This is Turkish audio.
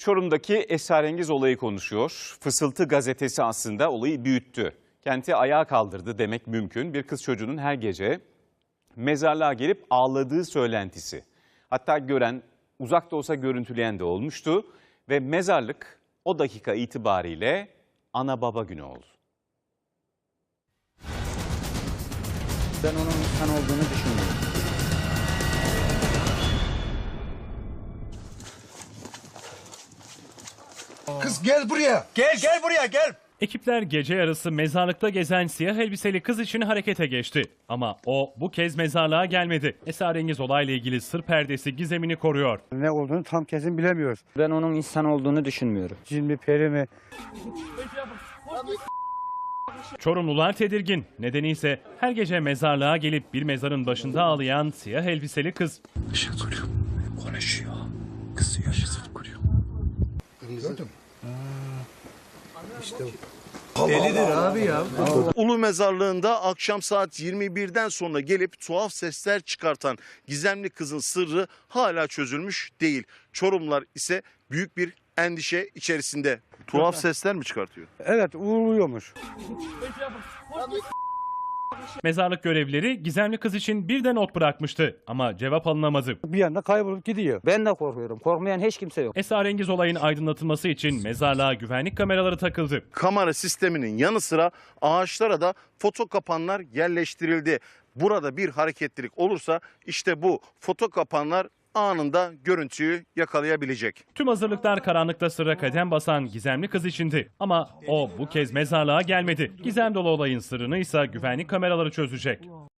Çorum'daki esrarengiz olayı konuşuyor. Fısıltı gazetesi aslında olayı büyüttü. Kenti ayağa kaldırdı demek mümkün. Bir kız çocuğunun her gece mezarlığa gelip ağladığı söylentisi. Hatta gören, uzak da olsa görüntüleyen de olmuştu. Ve mezarlık o dakika itibariyle ana baba günü oldu. Ben onun insan olduğunu düşünmüyorum. Kız gel buraya. Gel buraya gel. Ekipler gece yarısı mezarlıkta gezen siyah elbiseli kız için harekete geçti. Ama o bu kez mezarlığa gelmedi. Esrarengiz olayla ilgili sır perdesi gizemini koruyor. Ne olduğunu tam kesin bilemiyoruz. Ben onun insan olduğunu düşünmüyorum. Cin mi peri mi? Çorumlular tedirgin. Nedeni ise her gece mezarlığa gelip bir mezarın başında ağlayan siyah elbiseli kız. Işık kuruyor. Konuşuyor. Kızıyor. Işık kuruyor. Gördün mü? İşte delidir abi ya. Ulu Mezarlığı'nda akşam saat 21'den sonra gelip tuhaf sesler çıkartan gizemli kızın sırrı hala çözülmüş değil. Çorumlular ise büyük bir endişe içerisinde. Tuhaf sesler mi çıkartıyor? Evet, uğurluyormuş. Mezarlık görevlileri gizemli kız için bir de not bırakmıştı ama cevap alınamadı. Bir anda kaybolup gidiyor. Ben de korkuyorum. Korkmayan hiç kimse yok. Esrarengiz olayın aydınlatılması için mezarlığa güvenlik kameraları takıldı. Kamera sisteminin yanı sıra ağaçlara da foto kapanlar yerleştirildi. Burada bir hareketlilik olursa işte bu foto kapanlar anında görüntüyü yakalayabilecek. Tüm hazırlıklar karanlıkta sırra kadem basan gizemli kız içindi. Ama o bu kez mezarlığa gelmedi. Gizem dolu olayın sırrını ise güvenlik kameraları çözecek.